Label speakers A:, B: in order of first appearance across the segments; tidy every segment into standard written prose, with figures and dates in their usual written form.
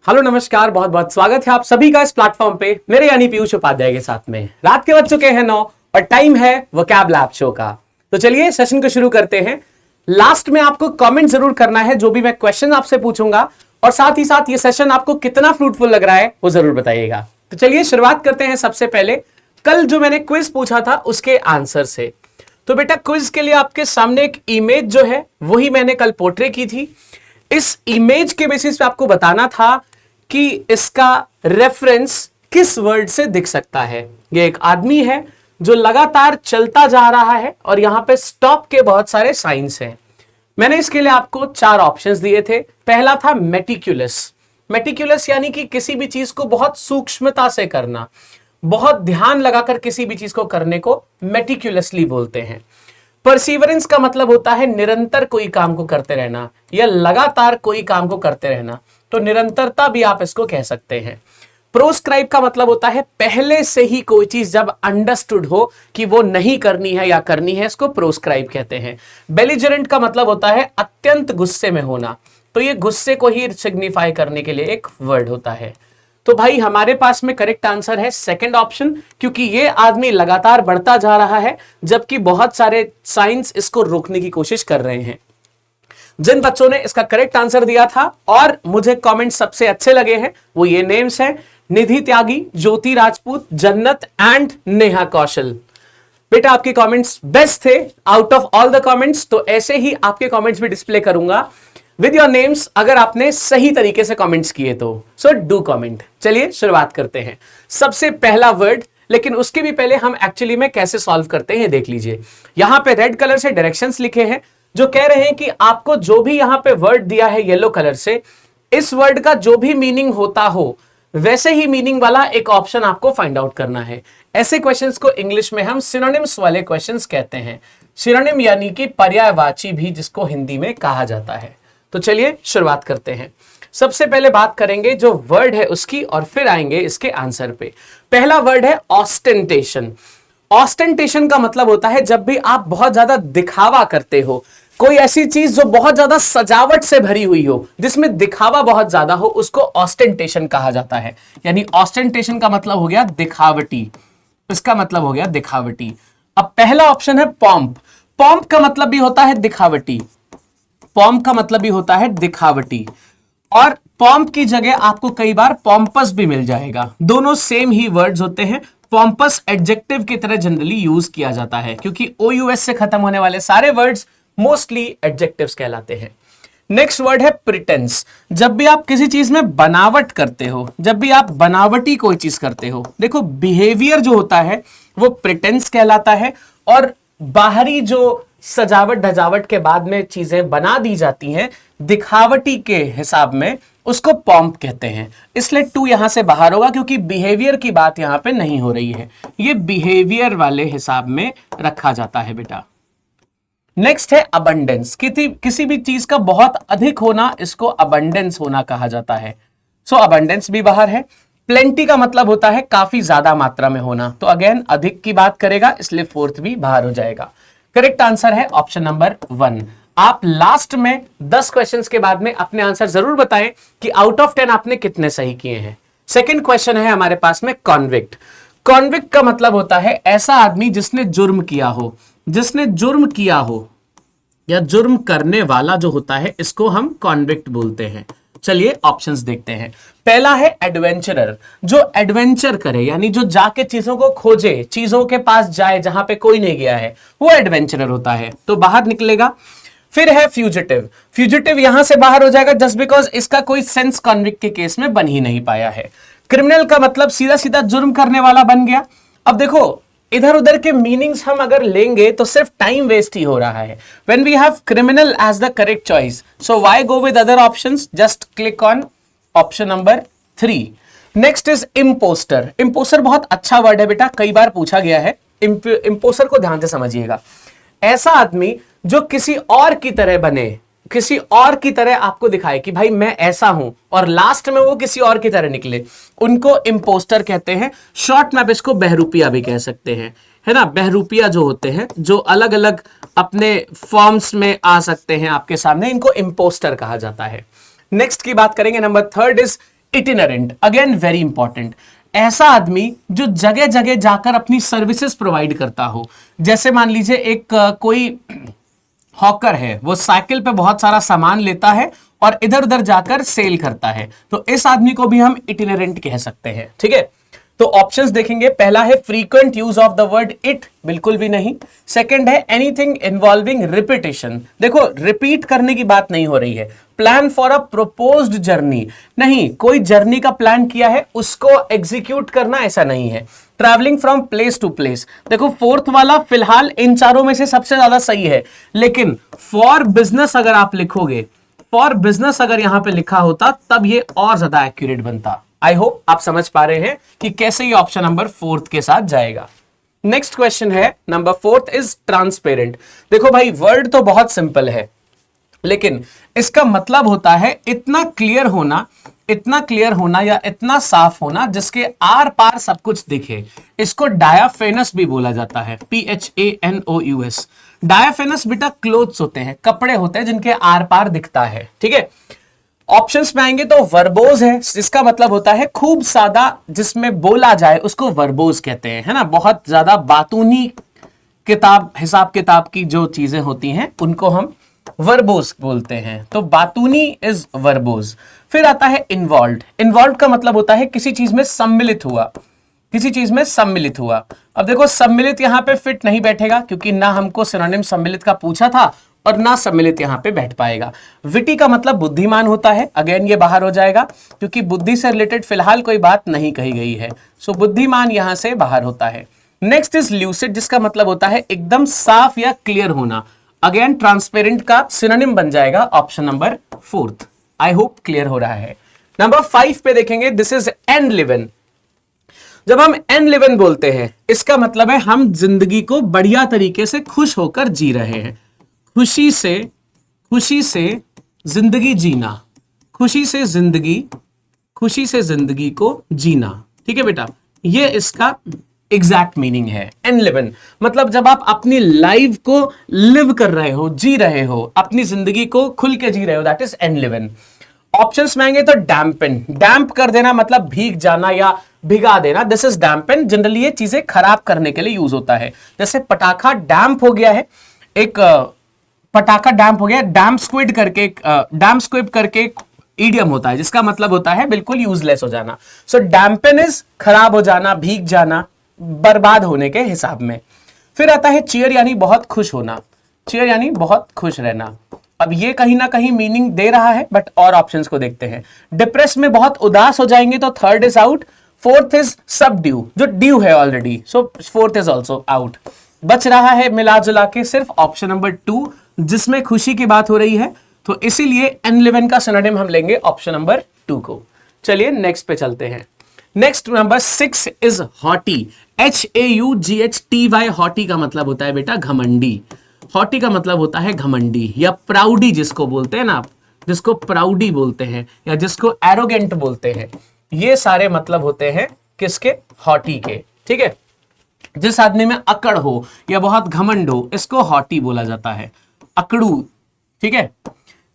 A: Hello नमस्कार, बहुत बहुत स्वागत है आप सभी का इस प्लेटफॉर्म पे मेरे यानी पीयूष उपाध्याय के साथ में। रात के बज चुके हैं 9 और टाइम है वोकैब लैब शो का। तो चलिए सेशन को शुरू करते हैं। लास्ट में आपको कमेंट जरूर करना है जो भी मैं क्वेश्चन आपसे पूछूंगा, और साथ ही साथ ये सेशन आपको कितना फ्रूटफुल लग रहा है वो जरूर बताइएगा। तो चलिए शुरुआत करते हैं। सबसे पहले कल जो मैंने क्विज पूछा था उसके आंसर से। तो बेटा क्विज के लिए आपके सामने एक इमेज जो है वही मैंने कल पोर्ट्रे की थी। इस इमेज के बेसिस पे आपको बताना था कि इसका रेफरेंस किस वर्ड से दिख सकता है। ये एक आदमी है जो लगातार चलता जा रहा है और यहां पे स्टॉप के बहुत सारे साइंस हैं। मैंने इसके लिए आपको 4 ऑप्शंस दिए थे। पहला था मेटिकुलस। मेटिकुलस यानी कि किसी भी चीज को बहुत सूक्ष्मता से करना, बहुत ध्यान लगाकर किसी भी चीज को करने को मेटिकुलसली बोलते हैं। परसीवरेंस का मतलब होता है निरंतर कोई काम को करते रहना या लगातार कोई काम को करते रहना, तो निरंतरता भी आप इसको कह सकते हैं। प्रोस्क्राइब का मतलब होता है पहले से ही कोई चीज जब अंडरस्टूड हो कि वो नहीं करनी है या करनी है, इसको प्रोस्क्राइब कहते हैं। बेलिजरेंट का मतलब होता है अत्यंत गुस्से में होना, तो ये गुस्से को ही सिग्निफाई करने के लिए एक वर्ड होता है। तो भाई हमारे पास में करेक्ट आंसर है सेकंड ऑप्शन, क्योंकि ये आदमी लगातार बढ़ता जा रहा है जबकि बहुत सारे साइंस इसको रोकने की कोशिश कर रहे हैं। जिन बच्चों ने इसका करेक्ट आंसर दिया था और मुझे कमेंट सबसे अच्छे लगे हैं वो ये नेम्स हैं: निधि त्यागी, ज्योति राजपूत, जन्नत एंड नेहा कौशल। बेटा आपके कमेंट्स बेस्ट थे out of all the comments, तो ऐसे ही आपके कमेंट्स भी डिस्प्ले करूंगा विद योर नेम्स अगर आपने सही तरीके से कमेंट्स किए तो। So do comment. चलिए शुरुआत करते हैं। सबसे पहला वर्ड, लेकिन उसके भी पहले हम एक्चुअली में कैसे सॉल्व करते हैं देख लीजिए। यहां पे रेड कलर से डायरेक्शंस लिखे हैं जो कह रहे हैं कि आपको जो भी यहां पे वर्ड दिया है येलो कलर से, इस वर्ड का जो भी मीनिंग होता हो वैसे ही मीनिंग वाला एक ऑप्शन आपको फाइंड आउट करना है। ऐसे क्वेश्चंस को इंग्लिश में हम सिनोनिम्स वाले क्वेश्चंस कहते हैं। सिनोनिम यानी कि पर्यायवाची भी जिसको हिंदी में कहा जाता है। तो चलिए शुरुआत करते हैं। सबसे पहले बात करेंगे जो वर्ड है उसकी और फिर आएंगे इसके आंसर पे। पहला वर्ड है ऑस्टेंटेशन। ऑस्टेंटेशन का मतलब होता है जब भी आप बहुत ज्यादा दिखावा करते हो, कोई ऐसी चीज जो बहुत ज्यादा सजावट से भरी हुई हो, जिसमें दिखावा बहुत ज्यादा हो, उसको ऑस्टेंटेशन कहा जाता है। यानी ऑस्टेंटेशन का मतलब हो गया दिखावटी, इसका मतलब हो गया दिखावटी। अब पहला ऑप्शन है पॉम्प। पॉम्प का मतलब भी होता है दिखावटी, पॉम्प का मतलब भी होता है दिखावटी, और पॉम्प की जगह आपको कई बार पॉम्पस भी मिल जाएगा। दोनों सेम ही वर्ड्स होते हैं। पॉम्पस एडजेक्टिव की तरह जनरली यूज किया जाता है क्योंकि OUS से खत्म होने वाले सारे वर्ड्स मोस्टली एडजेक्टिव्स कहलाते हैं। नेक्स्ट वर्ड है प्रिटेंस। जब भी आप किसी चीज में बनावट करते हो, जब भी आप बनावटी कोई चीज करते हो, देखो बिहेवियर जो होता है वो प्रिटेंस कहलाता है, और बाहरी जो सजावट धजावट के बाद में चीजें बना दी जाती हैं दिखावटी के हिसाब में, उसको पॉम्प कहते हैं। इसलिए 2 यहां से बाहर होगा क्योंकि बिहेवियर की बात यहां पे नहीं हो रही है, ये बिहेवियर वाले हिसाब में रखा जाता है बेटा। नेक्स्ट है अबंडेंस। किसी भी चीज का बहुत अधिक होना, इसको अबंडेंस होना कहा जाता है। सो अबंडेंस भी बाहर है। प्लेंटी का मतलब होता है काफी ज्यादा मात्रा में होना, तो अगेन अधिक की बात करेगा, इसलिए 4th भी बाहर हो जाएगा। करेक्ट आंसर है ऑप्शन नंबर 1। आप लास्ट में 10 क्वेश्चंस के बाद में अपने आंसर जरूर बताएं कि आउट ऑफ 10 आपने कितने सही किए हैं। सेकंड क्वेश्चन है हमारे पास में कॉन्विक्ट। कॉन्विक्ट का मतलब होता है ऐसा आदमी जिसने जुर्म किया हो, जिसने जुर्म किया हो या जुर्म करने वाला जो होता है, इसको हम कॉन्विक्ट बोलते हैं। चलिए ऑप्शंस देखते हैं। पहला है एडवेंचरर, जो एडवेंचर करे यानी जो जाके चीजों को खोजे, चीजों के पास जाए जहां पे कोई नहीं गया है, वो एडवेंचरर होता है, तो बाहर निकलेगा। फिर है फ्यूजिटिव। फ्यूजिटिव यहां से बाहर हो जाएगा जस्ट बिकॉज इसका कोई सेंस कॉन्विक्ट के केस में बन ही नहीं पाया है। क्रिमिनल का मतलब सीधा सीधा जुर्म करने वाला बन गया। अब देखो इधर उधर के मीनिंग्स हम अगर लेंगे तो सिर्फ टाइम वेस्ट ही हो रहा है। When we have criminal as the correct choice, so why go with other options? Just click on option number 3. Next is imposter. Imposter बहुत अच्छा वर्ड है बेटा, कई बार पूछा गया है। imposter को ध्यान से समझिएगा। ऐसा आदमी जो किसी और की तरह बने, किसी और की तरह आपको दिखाए कि भाई मैं ऐसा हूं, और लास्ट में वो किसी और की तरह निकले, उनको इम्पोस्टर कहते हैं। शॉर्ट में आप इसको बहरूपिया भी कह सकते हैं, है ना। बहरूपिया जो होते हैं, जो अलग अलग अपने फॉर्म्स में आ सकते हैं आपके सामने, इनको इम्पोस्टर कहा जाता है। नेक्स्ट की बात करेंगे, number 3 is itinerant, again very important, ऐसा आदमी जो जगह जगह जाकर अपनी सर्विसेज प्रोवाइड करता हो। जैसे मान लीजिए एक कोई हॉकर है, वो साइकिल पे बहुत सारा सामान लेता है और इधर उधर जाकर सेल करता है, तो इस आदमी को भी हम इटिनरेंट कह सकते हैं। ठीक है, तो ऑप्शंस देखेंगे, पहला है frequent use of the word it, बिल्कुल भी नहीं। सेकंड है एनीथिंग इन्वॉल्विंग रिपीटेशन, देखो रिपीट करने की बात नहीं हो रही है। Plan for a proposed journey, नहीं, कोई जर्नी का प्लान किया है उसको एग्जीक्यूट करना, ऐसा नहीं है। Travelling from place to place, देखो फोर्थ वाला फिलहाल इन चारों में से सबसे ज्यादा सही है, लेकिन फॉर बिजनेस अगर आप लिखोगे, फॉर बिजनेस अगर यहां पे लिखा होता तब ये और ज्यादा एक्यूरेट बनता। आई होप आप समझ पा रहे हैं कि कैसे ये ऑप्शन नंबर फोर्थ के साथ जाएगा। नेक्स्ट क्वेश्चन है नंबर फोर्थ इज ट्रांसपेरेंट। देखो भाई, वर्ड तो बहुत सिंपल है, लेकिन इसका मतलब होता है इतना क्लियर होना या इतना साफ होना जिसके आर पार सब कुछ दिखे। इसको डायाफेनस भी बोला जाता है, PHANOUS। डायाफेनस बेटा क्लोथ्स होते हैं, कपड़े होते हैं जिनके आर पार दिखता है। ठीक है, ऑप्शंस में आएंगे तो वर्बोज है, जिसका मतलब होता है खूब सादा जिसमें बोला जाए उसको वर्बोज कहते हैं, है ना। बहुत ज्यादा बातूनी किताब, हिसाब किताब की जो चीजें होती हैं उनको हम वर्बोज बोलते हैं, तो बातूनी इज वर्बोज। फिर आता है इन्वॉल्व। इन्वॉल्व का मतलब होता है किसी चीज में सम्मिलित हुआ, किसी चीज में सम्मिलित हुआ। अब देखो सम्मिलित यहां पे फिट नहीं बैठेगा, क्योंकि ना हमको सिनोनिम सम्मिलित का पूछा था और ना सम्मिलित यहां पे बैठ पाएगा। विटी का मतलब बुद्धिमान होता है, अगेन ये बाहर हो जाएगा, क्योंकि बुद्धि से रिलेटेड फिलहाल कोई बात नहीं कही गई है, सो बुद्धिमान यहां से बाहर होता है। नेक्स्ट इज ल्यूसिड, जिसका मतलब होता है एकदम साफ या क्लियर होना, अगेन ट्रांसपेरेंट का सिनोनिम बन जाएगा option number fourth. I hope clear हो रहा है। नंबर 5 पे देखेंगे, दिस इज एनलिवन। जब हम एनलिवन बोलते हैं, इसका मतलब है हम जिंदगी को बढ़िया तरीके से खुश होकर जी रहे हैं, खुशी से जिंदगी जीना, खुशी से जिंदगी को जीना। ठीक है बेटा, ये इसका एग्जैक्ट मीनिंग है। एनलिवन मतलब जब आप अपनी लाइफ को लिव कर रहे हो, जी रहे हो, अपनी जिंदगी को खुल के जी रहे हो, दैट इज एनलिवन। ऑप्शंस में आएंगे तो डैम्पन, डैम्प कर देना मतलब भीग जाना या भिगा देना, दिस इज डैम्पन। जनरली ये चीजें खराब करने के लिए यूज होता है। जैसे पटाखा डैम्प हो गया है, एक पटाखा डैम्प हो गया, डैम्प स्क्विड करके एक ईडियम होता है जिसका मतलब होता है बिल्कुल यूजलेस हो जाना। सो डैम्पन इज खराब हो जाना, भीग जाना, बर्बाद होने के हिसाब में। फिर आता है चीयर यानी बहुत खुश होना, चीयर यानी बहुत खुश रहना। अब ये कहीं ना कहीं मीनिंग दे रहा है, बट और ऑप्शंस को देखते हैं। डिप्रेस में बहुत उदास हो जाएंगे तो third is out. Fourth is subdue, जो ड्यू है already, so fourth is also out. बच रहा है मिला जुला के सिर्फ ऑप्शन नंबर 2, जिसमें खुशी की बात हो रही है, तो इसीलिए एनलिवन का सिनोनिम हम लेंगे ऑप्शन नंबर 2 को। चलिए नेक्स्ट पे चलते हैं। Next number 6 is haughty, HAUGHTY। Haughty का मतलब होता है बेटा घमंडी, हॉटी का मतलब होता है घमंडी या प्राउडी, जिसको बोलते हैं ना आप, जिसको प्राउडी बोलते हैं या जिसको एरोगेंट बोलते हैं, ये सारे मतलब होते हैं किसके, हॉटी के। ठीक है, जिस आदमी में अकड़ हो या बहुत घमंड हो, इसको हॉटी बोला जाता है, अकड़ू। ठीक है,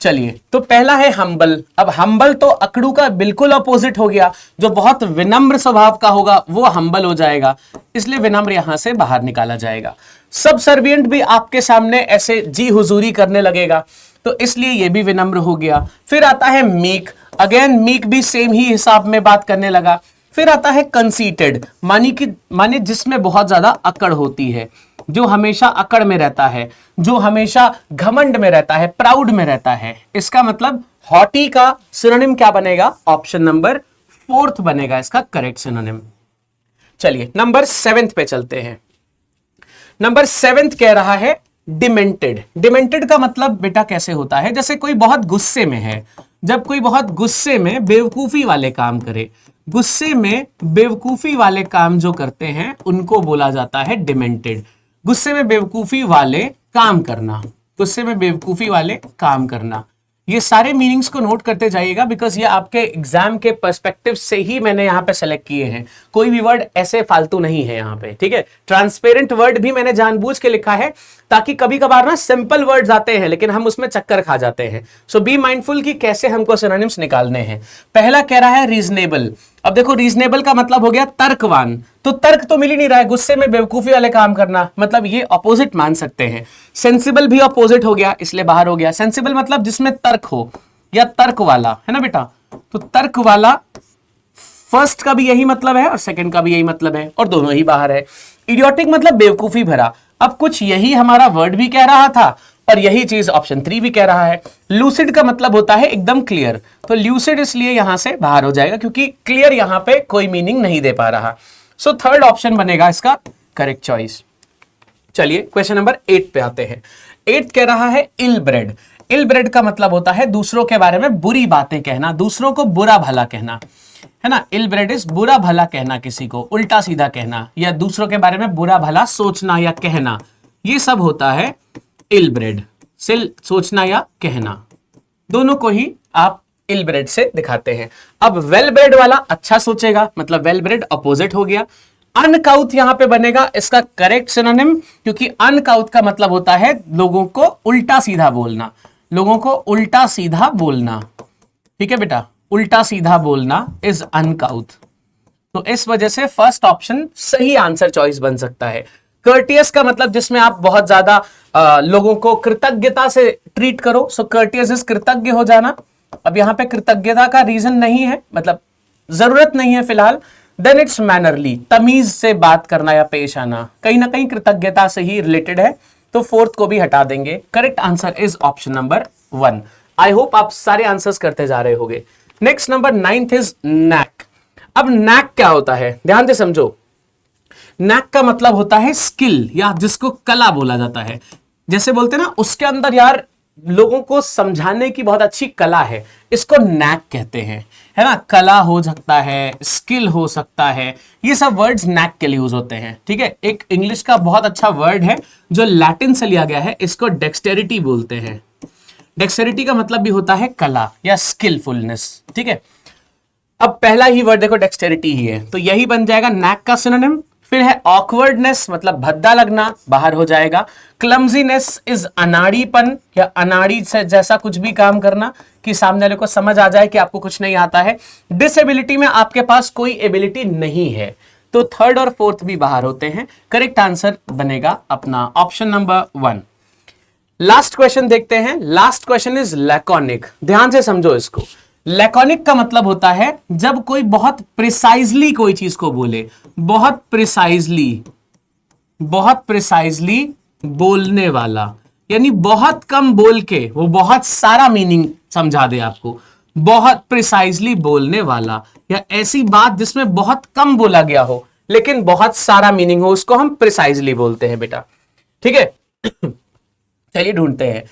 A: चलिए तो पहला है हम्बल। अब हम्बल तो अकड़ू का बिल्कुल अपोजिट हो गया, जो बहुत विनम्र स्वभाव का होगा वो हम्बल हो जाएगा, इसलिए विनम्र यहां से बाहर निकाला जाएगा। सबसर्विएंट भी आपके सामने ऐसे जी हुजूरी करने लगेगा, तो इसलिए ये भी विनम्र हो गया। फिर आता है मीक, अगेन मीक भी सेम ही हिसाब में बात करने लगा। फिर आता है कंसीटेड, माने जिसमें बहुत ज्यादा अकड़ होती है, जो हमेशा अकड़ में रहता है, जो हमेशा घमंड में रहता है, प्राउड में रहता है। इसका मतलब हॉटी का सिनोनिम क्या बनेगा, ऑप्शन नंबर 4 बनेगा इसका करेक्ट सिनोनिम। चलिए नंबर 7 पे चलते हैं। नंबर 7 कह रहा है डिमेंटेड। डिमेंटेड का मतलब बेटा कैसे होता है, जैसे कोई बहुत गुस्से में है, जब कोई बहुत गुस्से में बेवकूफी वाले काम करे, गुस्से में बेवकूफी वाले काम जो करते हैं उनको बोला जाता है डिमेंटेड। गुस्से में बेवकूफी वाले काम करना, गुस्से में बेवकूफी वाले काम करना। ये सारे मीनिंग्स को नोट करते जाइएगा, बिकॉज ये आपके एग्जाम के पर्सपेक्टिव से ही मैंने यहाँ पे सेलेक्ट किए हैं। कोई भी वर्ड ऐसे फालतू नहीं है यहाँ पे, ठीक है। ट्रांसपेरेंट वर्ड भी मैंने जानबूझ के लिखा है ताकि कभी कभार ना सिंपल वर्ड्स आते हैं लेकिन हम उसमें चक्कर खा जाते हैं। सो बी माइंडफुल कि कैसे हमको सिनोनिम्स निकालने हैं। पहला कह रहा है रीजनेबल। अब देखो रीजनेबल का मतलब हो गया तर्कवान, तो तर्क तो मिल ही नहीं रहा है, गुस्से में बेवकूफी वाले काम करना, मतलब ये अपोजिट मान सकते हैं। सेंसिबल भी अपोजिट हो गया, इसलिए बाहर हो गया। सेंसिबल मतलब जिसमें तर्क हो या तर्क वाला, है ना बेटा। तो तर्क वाला फर्स्ट का भी यही मतलब है और सेकंड का भी यही मतलब है और दोनों ही बाहर है। इडियोटिक मतलब बेवकूफी भरा। अब कुछ यही हमारा वर्ड भी कह रहा था और यही चीज ऑप्शन 3 भी कह रहा है। लूसिड का मतलब होता है एकदम क्लियर, तो लूसिड इसलिए यहां से बाहर हो जाएगा क्योंकि क्लियर यहां पे कोई मीनिंग नहीं दे पा रहा। सो थर्ड ऑप्शन बनेगा इसका करेक्ट चॉइस। चलिए क्वेश्चन नंबर 8 पे आते हैं। 8 कह रहा है इल ब्रेड। इल ब्रेड का मतलब होता है दूसरों के बारे में बुरी बातें कहना, दूसरों को बुरा भला कहना, है ना। इल ब्रेड इज बुरा भला कहना, किसी को उल्टा सीधा कहना या दूसरों के बारे में बुरा भला सोचना या कहना, ये सब होता है इल ब्रेड। सिल सोचना या कहना, दोनों को ही आप इल ब्रेड से दिखाते हैं। अब वेल ब्रेड वाला अच्छा सोचेगा, मतलब वेल ब्रेड अपोजिट हो गया। अनकाउथ यहां पे बनेगा इसका करेक्ट सिनोनिम, क्योंकि अनकाउथ का मतलब होता है लोगों को उल्टा सीधा बोलना, लोगों को उल्टा सीधा बोलना, ठीक है बेटा। उल्टा सीधा बोलना इज अनकाउथ। तो इस वजह से फर्स्ट ऑप्शन सही आंसर चॉइस बन सकता है। कर्टियस का मतलब जिसमें आप बहुत ज्यादा लोगों को कृतज्ञता से ट्रीट करो, सो कर्टियस इज कृतज्ञ हो जाना। अब यहां पे कृतज्ञता का रीजन नहीं है, मतलब जरूरत नहीं है फिलहाल। देन इट्स मैनरली, तमीज से बात करना या पेश आना, कहीं ना कहीं कृतज्ञता से ही रिलेटेड है, तो फोर्थ को भी हटा देंगे। Correct answer is option number 1। I hope आप सारे आंसर्स करते जा रहे होंगे। Next number 9th is knack. अब नैक क्या होता है, ध्यान से समझो। नैक का मतलब होता है स्किल, या जिसको कला बोला जाता है। जैसे बोलते हैं ना उसके अंदर यार लोगों को समझाने की बहुत अच्छी कला है, इसको नैक कहते हैं, है ना। कला हो सकता है, स्किल हो सकता है, ये सब वर्ड्स नैक के लिए यूज होते हैं, ठीक है। एक इंग्लिश का बहुत अच्छा वर्ड है जो लैटिन से लिया गया है, इसको डेक्सटेरिटी बोलते हैं। डेक्सटेरिटी का मतलब भी होता है कला या स्किलफुलनेस, ठीक है। अब पहला ही वर्ड देखो डेक्सटेरिटी ही है, तो यही बन जाएगा नैक का सिनोनिम। फिर है ऑकवर्डनेस, मतलब भद्दा लगना, बाहर हो जाएगा। क्लमजीनेस इज अनाड़ीपन या अनाड़ी से जैसा कुछ भी काम करना कि सामने वाले को समझ आ जाए कि आपको कुछ नहीं आता है। डिसेबिलिटी में आपके पास कोई एबिलिटी नहीं है, तो थर्ड और फोर्थ भी बाहर होते हैं। करेक्ट आंसर बनेगा अपना ऑप्शन नंबर 1। लास्ट क्वेश्चन देखते हैं। Last question is laconic. ध्यान से समझो इसको। लैकोनिक का मतलब होता है जब कोई बहुत प्रिसाइजली कोई चीज को बोले, बहुत प्रिसाइजली बोलने वाला, यानी बहुत कम बोल के वो बहुत सारा मीनिंग समझा दे आपको। बहुत प्रिसाइजली बोलने वाला या ऐसी बात जिसमें बहुत कम बोला गया हो लेकिन बहुत सारा मीनिंग हो, उसको हम प्रिसाइजली बोलते हैं बेटा, ठीक है। चलिए ढूंढते हैं।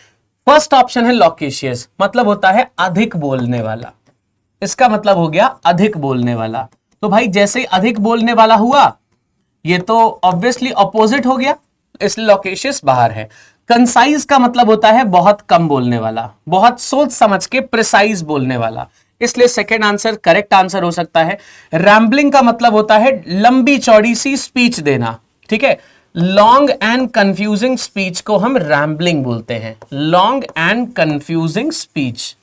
A: फर्स्ट ऑप्शन है लॉकेशियस, मतलब होता है अधिक बोलने वाला। इसका मतलब हो गया अधिक बोलने वाला। तो भाई जैसे ही अधिक बोलने वाला हुआ, ये तो ऑब्वियसली अपोजिट हो गया, इसलिए लॉकेशियस बाहर है। कंसाइज का मतलब होता है बहुत कम बोलने वाला, बहुत सोच समझ के प्रिसाइज बोलने वाला, इसलिए सेकंड आंसर करेक्ट आंसर हो सकता है। रैम्बलिंग का मतलब होता है लंबी चौड़ी सी स्पीच देना, ठीक है। लॉन्ग एंड कंफ्यूजिंग स्पीच को हम रैम्बलिंग बोलते हैं। Long and confusing speech,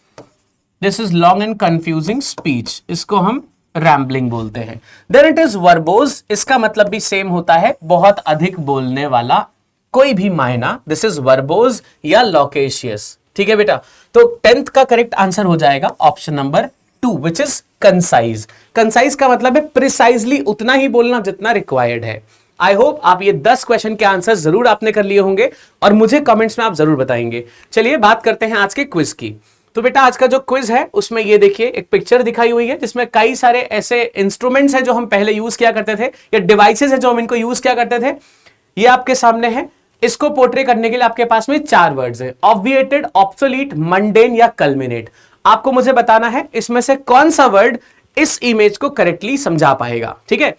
A: this is long and confusing speech, इसको हम रैम्बलिंग बोलते हैं। देन इट इज वर्बोज, इसका मतलब भी सेम होता है बहुत अधिक बोलने वाला, कोई भी मायना, दिस इज वर्बोज या लॉकेशियस, ठीक है बेटा। तो 10th का करेक्ट आंसर हो जाएगा option number 2 which is concise. Concise का मतलब है प्रिसाइजली उतना ही बोलना जितना रिक्वायर्ड है। आई होप आप ये 10 क्वेश्चन के आंसर जरूर आपने कर लिए होंगे और मुझे कमेंट्स में आप जरूर बताएंगे। चलिए बात करते हैं आज के क्विज की। तो बेटा आज का जो क्विज है उसमें ये देखिए एक पिक्चर दिखाई हुई है जिसमें कई सारे ऐसे इंस्ट्रूमेंट्स हैं जो हम पहले यूज किया करते थे, या डिवाइसेस है जो हम इनको यूज किया करते थे। ये आपके सामने है। इसको पोर्ट्रे करने के लिए आपके पास में 4 वर्ड्स हैं, ऑब्विएटेड, ऑब्सोलीट, मंडेन या कल्मिनेट। आपको मुझे बताना है इसमें से कौन सा वर्ड इस इमेज को करेक्टली समझा पाएगा, ठीक है।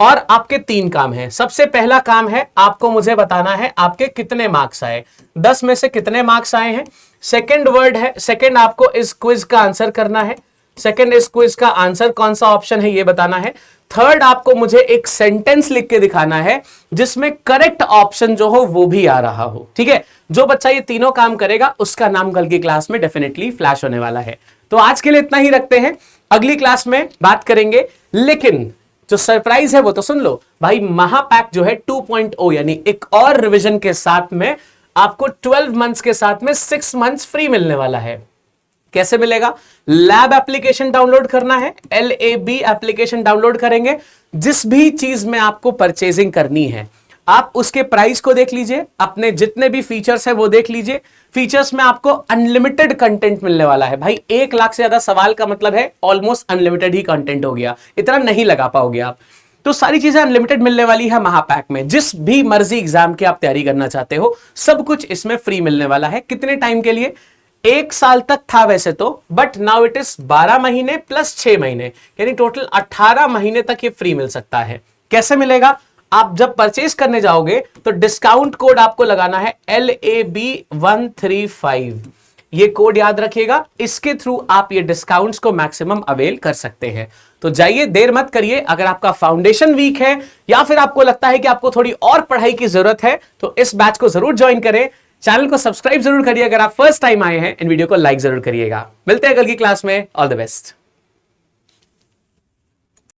A: और आपके 3 काम हैं। सबसे पहला काम है आपको मुझे बताना है आपके कितने मार्क्स आए, 10 में से कितने मार्क्स आए हैं। सेकंड वर्ड है, सेकंड आपको इस क्विज का आंसर करना है। सेकंड इस क्विज का आंसर कौन सा ऑप्शन है ये बताना है। थर्ड आपको मुझे एक सेंटेंस लिख के दिखाना है जिसमें करेक्ट ऑप्शन जो हो वो भी आ रहा हो। ठीक है, जो बच्चा ये तीनों काम करेगा उसका नाम कल की क्लास में डेफिनेटली फ्लैश होने वाला है। तो आज के लिए इतना ही रखते हैं, अगली क्लास में बात करेंगे। लेकिन जो सरप्राइज है वो तो सुन लो भाई, महापैक जो है 2.0 यानी एक और रिवीजन के साथ में आपको 12 मंथ्स के साथ में 6 मंथ्स फ्री मिलने वाला है। कैसे मिलेगा? लैब एप्लीकेशन डाउनलोड करना है, LAB एप्लीकेशन डाउनलोड करेंगे। जिस भी चीज में आपको परचेजिंग करनी है आप उसके प्राइस को देख लीजिए, अपने जितने भी फीचर्स है वो देख लीजिए। फीचर्स में आपको अनलिमिटेड कंटेंट मिलने वाला है भाई। 1 लाख से ज्यादा सवाल का मतलब है ऑलमोस्ट अनलिमिटेड ही कंटेंट हो गया, इतना नहीं लगा पाओगे आप। तो सारी चीजें अनलिमिटेड मिलने वाली है महापैक में। जिस भी मर्जी एग्जाम की आप तैयारी करना चाहते हो सब कुछ इसमें फ्री मिलने वाला है। कितने टाइम के लिए? 1 साल तक था वैसे तो, बट नाउ इट इज 12 महीने प्लस 6 महीने यानी टोटल 18 महीने तक ये फ्री मिल सकता है। कैसे मिलेगा? आप जब परचेज करने जाओगे तो डिस्काउंट कोड आपको लगाना है LAB135। ये कोड याद रखिएगा, इसके थ्रू आप ये डिस्काउंट्स को मैक्सिमम अवेल कर सकते हैं। तो जाइए, देर मत करिए। अगर आपका फाउंडेशन वीक है या फिर आपको लगता है कि आपको थोड़ी और पढ़ाई की जरूरत है तो इस बैच को जरूर ज्वाइन करें। चैनल को सब्सक्राइब जरूर करिए। अगर आप फर्स्ट टाइम आए हैं, इन वीडियो को लाइक जरूर करिएगा। मिलते हैं कल की क्लास में। All the best.